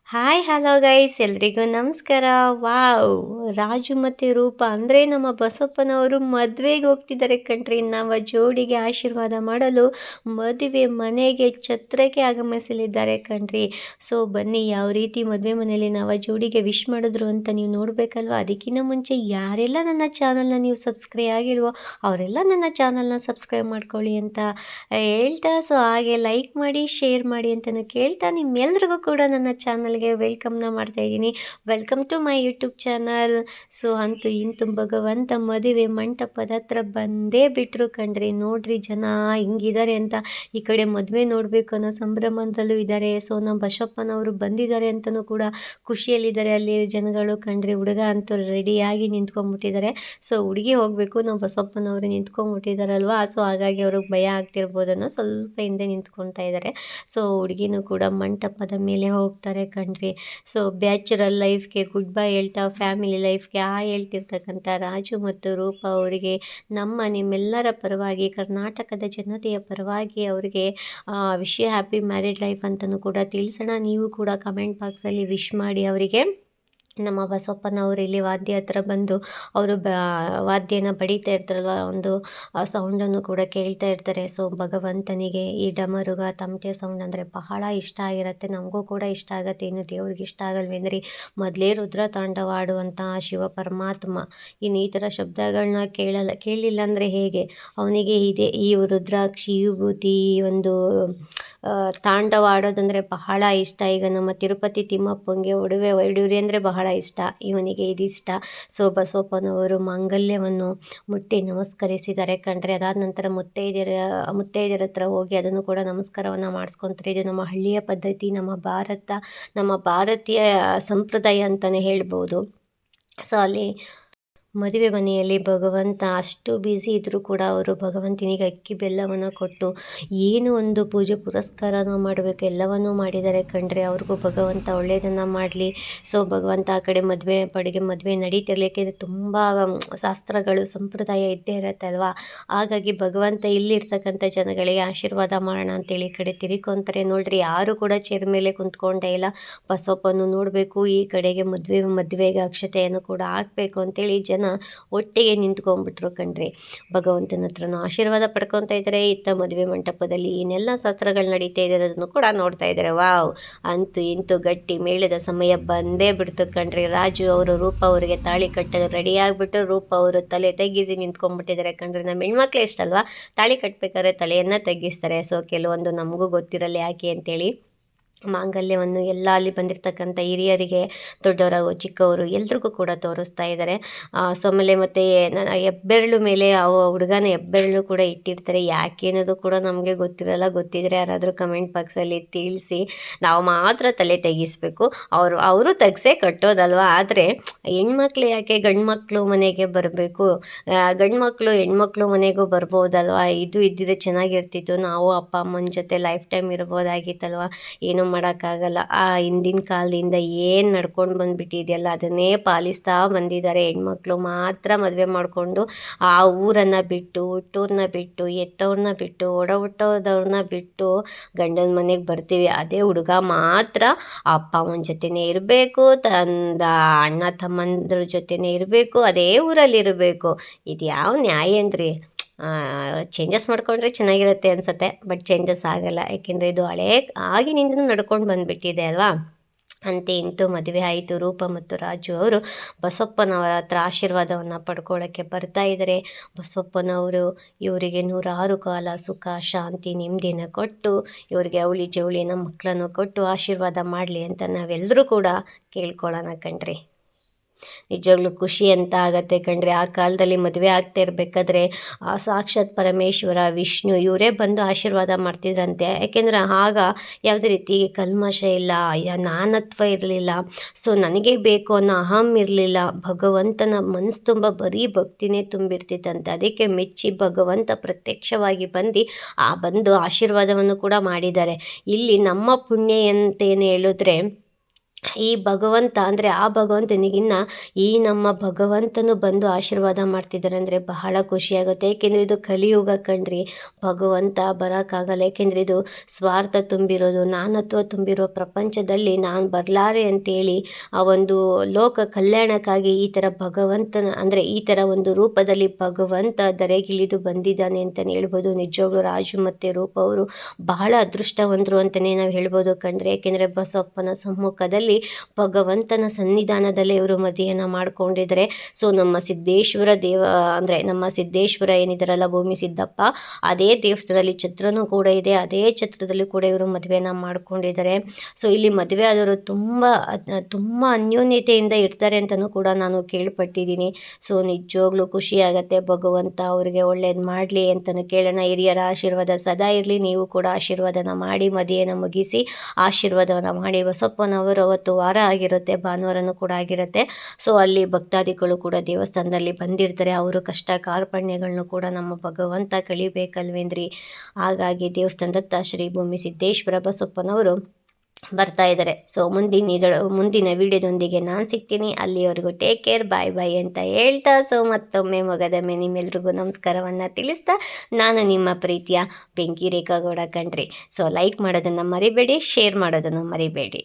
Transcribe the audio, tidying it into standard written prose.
Hi hello guys ಎಲ್ರಿಗೂ ನಮಸ್ಕಾರ. Wow! Raju ಮತ್ತು ರೂಪ ಅಂದರೆ ನಮ್ಮ ಬಸಪ್ಪನವರು ಮದುವೆಗೆ ಹೋಗ್ತಿದ್ದಾರೆ ಕಣ್ರಿ. ನಮ್ಮ ಜೋಡಿಗೆ ಆಶೀರ್ವಾದ ಮಾಡಲು ಮದುವೆ ಮನೆಗೆ ಛತ್ರಕ್ಕೆ ಆಗಮಿಸಲಿದ್ದಾರೆ ಕಣ್ರಿ. ಸೊ ಬನ್ನಿ, ಯಾವ ರೀತಿ ಮದುವೆ ಮನೆಯಲ್ಲಿ ನಾವು ಜೋಡಿಗೆ ವಿಶ್ ಮಾಡಿದ್ರು ಅಂತ ನೀವು ನೋಡಬೇಕಲ್ವ. ಅದಕ್ಕಿಂತ ಮುಂಚೆ ಯಾರೆಲ್ಲ ನನ್ನ ಚಾನಲ್ನ ನೀವು ಸಬ್ಸ್ಕ್ರೈಬ್ ಆಗಿಲ್ವೋ ಅವರೆಲ್ಲ ನನ್ನ ಚಾನಲ್ನ ಸಬ್ಸ್ಕ್ರೈಬ್ ಮಾಡ್ಕೊಳ್ಳಿ ಅಂತ ಹೇಳ್ತಾ, ಸೊ ಹಾಗೆ ಲೈಕ್ ಮಾಡಿ ಶೇರ್ ಮಾಡಿ ಅಂತಲೂ ಕೇಳ್ತಾ, ನಿಮ್ಮೆಲ್ರಿಗೂ ಕೂಡ ನನ್ನ ಚಾನಲ್ಗೆ ವೆಲ್ಕಮ್ನ ಮಾಡ್ತಾ ಇದ್ದೀನಿ. Welcome to my YouTube channel. So ಅಂತೂ ಇಂತು ಭಗವಂತ ಮದುವೆ ಮಂಟಪದ ಹತ್ರ ಬಂದೇ ಬಿಟ್ಟರು ಕಣ್ರಿ. ನೋಡ್ರಿ ಜನ ಹಿಂಗಿದ್ದಾರೆ ಅಂತ. ಈ ಕಡೆ ಮದುವೆ ನೋಡಬೇಕು ಅನ್ನೋ ಸಂಭ್ರಮದಲ್ಲೂ ಇದ್ದಾರೆ. ಸೊ ನಮ್ಮ ಬಸಪ್ಪನವರು ಬಂದಿದ್ದಾರೆ ಅಂತಲೂ ಕೂಡ ಖುಷಿಯಲ್ಲಿದ್ದಾರೆ ಅಲ್ಲಿ ಜನಗಳು ಕಣ್ರಿ. ಹುಡುಗ ಅಂತೂ ರೆಡಿಯಾಗಿ ನಿಂತ್ಕೊಂಡ್ಬಿಟ್ಟಿದ್ದಾರೆ. ಸೊ ಹುಡುಗಿ ಹೋಗಬೇಕು, ನಮ್ಮ ಬಸಪ್ಪನವರು ನಿಂತ್ಕೊಂಡ್ಬಿಟ್ಟಿದ್ದಾರಲ್ವ. ಸೊ ಹಾಗಾಗಿ ಅವ್ರಿಗೆ ಭಯ ಆಗ್ತಿರ್ಬೋದನ್ನೋ ಸ್ವಲ್ಪ ಹಿಂದೆ ನಿಂತ್ಕೊಳ್ತಾ ಇದ್ದಾರೆ. ಸೊ ಹುಡುಗಿನೂ ಕೂಡ ಮಂಟಪದ ಮೇಲೆ ಹೋಗ್ತಾರೆ ಕಣ್ರಿ. ಸೊ ಬ್ಯಾಚುರಲ್ ಲೈಫ್ಗೆ ಗುಡ್ ಬೈ ಹೇಳ್ತಾ ಫ್ಯಾಮಿಲಿ ಲೈಫ್ಗೆ ಹೇಳ್ತಿರ್ತಕ್ಕಂಥ ರಾಜು ಮತ್ತು ರೂಪ ಅವರಿಗೆ ನಿಮ್ಮೆಲ್ಲರ ಪರವಾಗಿ, ಕರ್ನಾಟಕದ ಜನತೆಯ ಪರವಾಗಿ ಅವರಿಗೆ wish you happy married life ಅಂತಲೂ ಕೂಡ ತಿಳಿಸೋಣ. ನೀವು ಕೂಡ ಕಮೆಂಟ್ ಬಾಕ್ಸಲ್ಲಿ ವಿಶ್ ಮಾಡಿ ಅವರಿಗೆ. ನಮ್ಮ ಬಸಪ್ಪನವರು ಇಲ್ಲಿ ವಾದ್ಯ ಹತ್ರ ಬಂದು ಅವರು ವಾದ್ಯನ ಬಡಿತಾ ಇರ್ತಾರಲ್ವ, ಒಂದು ಸೌಂಡನ್ನು ಕೂಡ ಕೇಳ್ತಾ ಇರ್ತಾರೆ. ಸೊ ಭಗವಂತನಿಗೆ ಈ ಡಮರುಗ ತಮಟೆ ಸೌಂಡ್ ಅಂದರೆ ಬಹಳ ಇಷ್ಟ ಆಗಿರುತ್ತೆ. ನಮಗೂ ಕೂಡ ಇಷ್ಟ ಆಗುತ್ತೆ. ಇನ್ನು ದೇವ್ರಿಗೆ ಇಷ್ಟ ಆಗಲ್ವೇಂದ್ರಿ. ಮೊದಲೇ ರುದ್ರ ತಾಂಡವ ಆಡುವಂತಹ ಶಿವ ಪರಮಾತ್ಮ ಇನ್ನು ಈ ಥರ ಶಬ್ದಗಳನ್ನ ಕೇಳಿಲ್ಲ ಅಂದರೆ ಹೇಗೆ. ಅವನಿಗೆ ಇದೆ ಈ ರುದ್ರಾಕ್ಷಿ ವಿಭೂತಿ ಒಂದು ತಾಂಡವ ಆಡೋದಂದರೆ ಬಹಳ ಇಷ್ಟ. ಈಗ ನಮ್ಮ ತಿರುಪತಿ ತಿಮ್ಮಪ್ಪಂಗೆ ಒಡವೆ ಅಂದರೆ ಬಹಳ ಇಷ್ಟ, ಇವನಿಗೆ ಇದಿಷ್ಟ. ಸೊ ಬಸವಪ್ಪನವರು ಮಾಂಗಲ್ಯವನ್ನು ಮುಟ್ಟಿ ನಮಸ್ಕರಿಸಿದ್ದಾರೆ ಕಣ್ರಿ. ಅದಾದ ನಂತರ ಮುತ್ತೈದೆಯರ ಹತ್ರ ಹೋಗಿ ಅದನ್ನು ಕೂಡ ನಮಸ್ಕಾರವನ್ನು ಮಾಡಿಸ್ಕೊತಾರೆ. ಇದು ನಮ್ಮ ಹಳ್ಳಿಯ ಪದ್ಧತಿ, ನಮ್ಮ ಭಾರತೀಯ ಸಂಪ್ರದಾಯ ಅಂತಲೇ ಹೇಳ್ಬೋದು. ಸೊ ಅಲ್ಲಿ ಮದುವೆ ಮನೆಯಲ್ಲಿ ಭಗವಂತ ಅಷ್ಟು ಬ್ಯುಸಿ ಇದ್ದರೂ ಕೂಡ ಅವರು ಭಗವಂತನಿಗೆ ಅಕ್ಕಿ ಬೆಲ್ಲವನ್ನು ಕೊಟ್ಟು ಏನು ಒಂದು ಪೂಜೆ ಪುರಸ್ಕಾರನ ಮಾಡಬೇಕು ಎಲ್ಲವನ್ನೂ ಮಾಡಿದ್ದಾರೆ ಕಣ್ರಿ. ಅವ್ರಿಗೂ ಭಗವಂತ ಒಳ್ಳೆಯದನ್ನು ಮಾಡಲಿ. ಸೊ ಭಗವಂತ ಆ ಕಡೆ ಮದುವೆ ನಡೀತಿರ್ಲಿಕ್ಕೆ ತುಂಬ ಶಾಸ್ತ್ರಗಳು ಸಂಪ್ರದಾಯ ಇದ್ದೇ ಇರುತ್ತೆ ಅಲ್ವಾ. ಹಾಗಾಗಿ ಭಗವಂತ ಇಲ್ಲಿರ್ತಕ್ಕಂಥ ಜನಗಳಿಗೆ ಆಶೀರ್ವಾದ ಮಾಡೋಣ ಅಂತೇಳಿ ಈ ಕಡೆ ತಿರ್ಕೊಂತಾರೆ. ನೋಡ್ರಿ, ಯಾರು ಕೂಡ ಚೇರ್ ಮೇಲೆ ಕುಂತ್ಕೊಂಡೇ ಇಲ್ಲ. ಬಸಪ್ಪನ್ನು ನೋಡಬೇಕು, ಈ ಕಡೆಗೆ ಮದುವೆಗೆ ಅಕ್ಷತೆಯನ್ನು ಕೂಡ ಹಾಕಬೇಕು ಅಂತೇಳಿ ಜನ ಒಟ್ಟಿಗೆ ನಿಂತ್ಕೊಂಡ್ಬಿಟ್ರು ಕಣ್ರಿ. ಭಗವಂತನ ಹತ್ರನೂ ಆಶೀರ್ವಾದ ಪಡ್ಕೊತಾ ಇದ್ದಾರೆ. ಇತ್ತ ಮದುವೆ ಮಂಟಪದಲ್ಲಿ ಏನೆಲ್ಲ ಶಾಸ್ತ್ರಗಳು ನಡೀತಾ ಇರೋದನ್ನು ಕೂಡ ನೋಡ್ತಾ ಇದ್ದಾರೆ. ವಾವ್! ಅಂತೂ ಇಂತೂ ಗಟ್ಟಿ ಮೇಳದ ಸಮಯ ಬಂದೇ ಬಿಡ್ತು ಕಣ್ರಿ. ರಾಜು ಅವರು ರೂಪ ಅವರಿಗೆ ತಾಳಿ ಕಟ್ಟಲು ರೆಡಿ ಆಗಿಬಿಟ್ಟು ರೂಪ ಅವರು ತಲೆ ತಗ್ಗಿಸಿ ನಿಂತ್ಕೊಂಡ್ಬಿಟ್ಟಿದ್ದಾರೆ ಕಣ್ರಿ. ನಮ್ಮ ಹೆಣ್ಮಕ್ಳು ಎಷ್ಟಲ್ವಾ ತಾಳಿ ಕಟ್ಟಬೇಕಾದ್ರೆ ತಲೆಯನ್ನು ತಗ್ಗಿಸ್ತಾರೆ. ಸೊ ಕೆಲವೊಂದು ನಮಗೂ ಗೊತ್ತಿರಲ್ಲ ಯಾಕೆ ಅಂತೇಳಿ ಮಾಂಗಲ್ಯವನ್ನು ಎಲ್ಲ ಅಲ್ಲಿ ಬಂದಿರತಕ್ಕಂಥ ಹಿರಿಯರಿಗೆ, ದೊಡ್ಡವರು ಚಿಕ್ಕವರು ಎಲ್ರಿಗೂ ಕೂಡ ತೋರಿಸ್ತಾ ಇದ್ದಾರೆ. ಸೊ ಆಮೇಲೆ ಮತ್ತು ನನ್ನ ಹೆಬ್ಬೆರಳು ಮೇಲೆ ಹುಡುಗನ ಹೆಬ್ಬೆರಳು ಕೂಡ ಇಟ್ಟಿರ್ತಾರೆ. ಯಾಕೆ ಅನ್ನೋದು ಕೂಡ ನಮಗೆ ಗೊತ್ತಿರಲ್ಲ. ಗೊತ್ತಿದ್ರೆ ಯಾರಾದರೂ ಕಮೆಂಟ್ ಬಾಕ್ಸಲ್ಲಿ ತಿಳಿಸಿ. ನಾವು ಮಾತ್ರ ತಲೆ ತೆಗಿಸ್ಬೇಕು, ಅವರು ತೆಗ್ಸೇ ಕಟ್ಟೋದಲ್ವ. ಆದರೆ ಹೆಣ್ಮಕ್ಳು ಯಾಕೆ ಗಂಡು ಮಕ್ಕಳು ಮನೆಗೆ ಬರಬೇಕು, ಗಂಡು ಮಕ್ಕಳು ಹೆಣ್ಮಕ್ಳು ಮನೆಗೂ ಬರ್ಬೋದಲ್ವ. ಇದು ಇದ್ದಿದ್ರೆ ಚೆನ್ನಾಗಿರ್ತಿತ್ತು. ನಾವು ಅಪ್ಪ ಅಮ್ಮನ ಜೊತೆ ಲೈಫ್ ಟೈಮ್ ಇರ್ಬೋದಾಗಿತ್ತಲ್ವ. ಏನೂ ಮಾಡೋಕ್ಕಾಗಲ್ಲ. ಆ ಹಿಂದಿನ ಕಾಲದಿಂದ ಏನು ನಡ್ಕೊಂಡು ಬಂದುಬಿಟ್ಟಿದೆಯಲ್ಲ ಅದನ್ನೇ ಪಾಲಿಸ್ತಾ ಬಂದಿದ್ದಾರೆ. ಹೆಣ್ಮಕ್ಳು ಮಾತ್ರ ಮದುವೆ ಮಾಡಿಕೊಂಡು ಆ ಊರನ್ನು ಬಿಟ್ಟು, ಹುಟ್ಟೂರನ್ನ ಬಿಟ್ಟು, ಎತ್ತವ್ರನ್ನ ಬಿಟ್ಟು, ಹುಟ್ಟೋದವ್ರನ್ನ ಬಿಟ್ಟು ಗಂಡನ ಮನೆಗೆ ಬರ್ತೀವಿ. ಅದೇ ಹುಡುಗ ಮಾತ್ರ ಅಪ್ಪ ಅಮ್ಮನ ಜೊತೆನೇ ಇರಬೇಕು, ಅಣ್ಣ ತಮ್ಮಂದ್ರ ಜೊತೆನೇ ಇರಬೇಕು, ಅದೇ ಊರಲ್ಲಿ ಇರಬೇಕು. ಇದು ಯಾವ ನ್ಯಾಯ ಅಂದ್ರಿ. ಚೇಂಜಸ್ ಮಾಡಿಕೊಂಡ್ರೆ ಚೆನ್ನಾಗಿರುತ್ತೆ ಅನಿಸುತ್ತೆ, ಬಟ್ ಚೇಂಜಸ್ ಆಗಲ್ಲ. ಯಾಕೆಂದರೆ ಇದು ಆಗಿನಿಂದನೂ ನಡ್ಕೊಂಡು ಬಂದುಬಿಟ್ಟಿದೆ ಅಲ್ವಾ. ಅಂತೆ ಇಂತೂ ಮದುವೆ ಆಯಿತು. ರೂಪ ಮತ್ತು ರಾಜು ಅವರು ಬಸಪ್ಪನವರ ಹತ್ರ ಆಶೀರ್ವಾದವನ್ನು ಪಡ್ಕೊಳ್ಳೋಕ್ಕೆ ಬರ್ತಾ ಇದ್ದಾರೆ. ಬಸಪ್ಪನವರು ಇವರಿಗೆ 106 ಕಾಲ ಸುಖ ಶಾಂತಿ ನೆಮ್ಮದಿನ ಕೊಟ್ಟು ಇವರಿಗೆ ಅವಳಿ ಜವಳಿನ ಮಕ್ಕಳನ್ನು ಕೊಟ್ಟು ಆಶೀರ್ವಾದ ಮಾಡಲಿ ಅಂತ ನಾವೆಲ್ಲರೂ ಕೂಡ ಕೇಳ್ಕೊಳ್ಳೋಣ ಕಣ್ರಿ. ನಿಜವಾಗ್ಲೂ ಖುಷಿ ಅಂತ ಆಗತ್ತೆ ಕಣ್ರಿ. ಆ ಕಾಲದಲ್ಲಿ ಮದುವೆ ಆಗ್ತಾ ಇರಬೇಕಾದ್ರೆ ಸಾಕ್ಷಾತ್ ಪರಮೇಶ್ವರ, ವಿಷ್ಣು ಇವರೇ ಬಂದು ಆಶೀರ್ವಾದ ಮಾಡ್ತಿದ್ರಂತೆ. ಯಾಕೆಂದರೆ ಆಗ ಯಾವುದೇ ರೀತಿ ಕಲ್ಮಶ ಇಲ್ಲ, ನಾನತ್ವ ಇರಲಿಲ್ಲ. ಸೊ ನನಗೆ ಬೇಕು ಅನ್ನೋ ಅಹಂ ಇರಲಿಲ್ಲ. ಭಗವಂತನ ಮನಸ್ಸು ತುಂಬ ಬರೀ ಭಕ್ತಿನೇ ತುಂಬಿರ್ತಿತ್ತಂತೆ. ಅದಕ್ಕೆ ಮೆಚ್ಚಿ ಭಗವಂತ ಪ್ರತ್ಯಕ್ಷವಾಗಿ ಬಂದು ಆಶೀರ್ವಾದವನ್ನು ಕೂಡ ಮಾಡಿದ್ದಾರೆ. ಇಲ್ಲಿ ನಮ್ಮ ಪುಣ್ಯ ಅಂತೇನು ಹೇಳಿದ್ರೆ ಈ ಭಗವಂತ ಅಂದರೆ ಆ ಭಗವಂತನಿಗಿನ್ನ ಈ ನಮ್ಮ ಭಗವಂತನು ಬಂದು ಆಶೀರ್ವಾದ ಮಾಡ್ತಿದ್ದಾರೆ ಅಂದರೆ ಬಹಳ ಖುಷಿಯಾಗುತ್ತೆ. ಏಕೆಂದರೆ ಇದು ಕಲಿಯುಗ ಕಣ್ರಿ. ಭಗವಂತ ಬರೋಕ್ಕಾಗಲ್ಲ. ಏಕೆಂದರೆ ಇದು ಸ್ವಾರ್ಥ ತುಂಬಿರೋದು, ನಾನತ್ವ ತುಂಬಿರೋ ಪ್ರಪಂಚದಲ್ಲಿ ನಾನು ಬರಲಾರೆ ಅಂತೇಳಿ ಆ ಒಂದು ಲೋಕ ಕಲ್ಯಾಣಕ್ಕಾಗಿ ಈ ಥರ ಭಗವಂತನ ಅಂದರೆ ಈ ಥರ ಒಂದು ರೂಪದಲ್ಲಿ ಭಗವಂತ ಧರೆಗಿಳಿದು ಬಂದಿದ್ದಾನೆ ಅಂತಲೇ ಹೇಳ್ಬೋದು. ನಿಜವಾಗ್ಲೂ ರಾಜು ಮತ್ತು ರೂಪ ಅವರು ಬಹಳ ಅದೃಷ್ಟವಂತರು ಅಂತಲೇ ನಾವು ಹೇಳ್ಬೋದು ಕಣ್ರಿ. ಏಕೆಂದರೆ ಬಸವಪ್ಪನ ಸಮ್ಮುಖದಲ್ಲಿ ಭಗವಂತನ ಸನ್ನಿಧಾನದಲ್ಲೇ ಇವರು ಮದುವೆಯನ್ನು ಮಾಡ್ಕೊಂಡಿದ್ದಾರೆ. ಸೊ ನಮ್ಮ ಸಿದ್ದೇಶ್ವರ ಅಂದರೆ ನಮ್ಮ ಸಿದ್ದೇಶ್ವರ ಏನಿದಾರಲ್ಲ, ಭೂಮಿ ಸಿದ್ದಪ್ಪ, ಅದೇ ದೇವಸ್ಥಾನದಲ್ಲಿ ಛತ್ರನೂ ಕೂಡ ಇದೆ. ಅದೇ ಛತ್ರದಲ್ಲಿ ಕೂಡ ಇವರು ಮದುವೆನ ಮಾಡ್ಕೊಂಡಿದ್ದಾರೆ. ಸೊ ಇಲ್ಲಿ ಮದುವೆ ಆದವರು ತುಂಬ ಅನ್ಯೋನ್ಯತೆಯಿಂದ ಇರ್ತಾರೆ ಅಂತಲೂ ಕೂಡ ನಾನು ಕೇಳ್ಪಟ್ಟಿದ್ದೀನಿ. ಸೊ ನಿಜವಾಗ್ಲೂ ಖುಷಿಯಾಗತ್ತೆ. ಭಗವಂತ ಅವರಿಗೆ ಒಳ್ಳೇದು ಮಾಡಲಿ ಅಂತಲೂ ಕೇಳೋಣ. ಹಿರಿಯರ ಆಶೀರ್ವಾದ ಸದಾ ಇರಲಿ. ನೀವು ಕೂಡ ಆಶೀರ್ವಾದನ ಮಾಡಿ ಮದುವೆಯನ್ನು ಮುಗಿಸಿ ಆಶೀರ್ವಾದವನ್ನು ಮಾಡಿ. ಬಸಪ್ಪನವರು ಅವತ್ತು ವಾರ ಆಗಿರುತ್ತೆ, ಭಾನುವಾರನೂ ಕೂಡ ಆಗಿರುತ್ತೆ. ಸೊ ಅಲ್ಲಿ ಭಕ್ತಾದಿಗಳು ಕೂಡ ದೇವಸ್ಥಾನದಲ್ಲಿ ಬಂದಿರ್ತಾರೆ. ಅವರು ಕಷ್ಟ ಕಾರ್ಪಣ್ಯಗಳನ್ನು ಕೂಡ ನಮ್ಮ ಭಗವಂತ ಕಳಿಬೇಕಲ್ವೇಂದ್ರಿ. ಹಾಗಾಗಿ ದೇವಸ್ಥಾನದತ್ತ ಶ್ರೀ ಭೂಮಿ ಸಿದ್ದೇಶ್ವರ ಬಸಪ್ಪನವರು ಬರ್ತಾ ಇದ್ದಾರೆ. ಸೊ ಮುಂದಿನ ವಿಡಿಯೋದೊಂದಿಗೆ ನಾನು ಸಿಗ್ತೀನಿ. ಅಲ್ಲಿವರೆಗೂ ಟೇಕ್ ಕೇರ್, ಬಾಯ್ ಬಾಯ್ ಅಂತ ಹೇಳ್ತಾ, ಸೊ ಮತ್ತೊಮ್ಮೆ ಮೊಗದೊಮ್ಮೆ ನಿಮ್ಮೆಲ್ರಿಗೂ ನಮಸ್ಕಾರವನ್ನು ತಿಳಿಸ್ತಾ, ನಾನು ನಿಮ್ಮ ಪ್ರೀತಿಯ ಬೆಂಕಿ ರೇಖಾ ಗೌಡ ಕಣ್ರಿ. ಸೊ ಲೈಕ್ ಮಾಡೋದನ್ನು ಮರಿಬೇಡಿ, ಶೇರ್ ಮಾಡೋದನ್ನು ಮರಿಬೇಡಿ.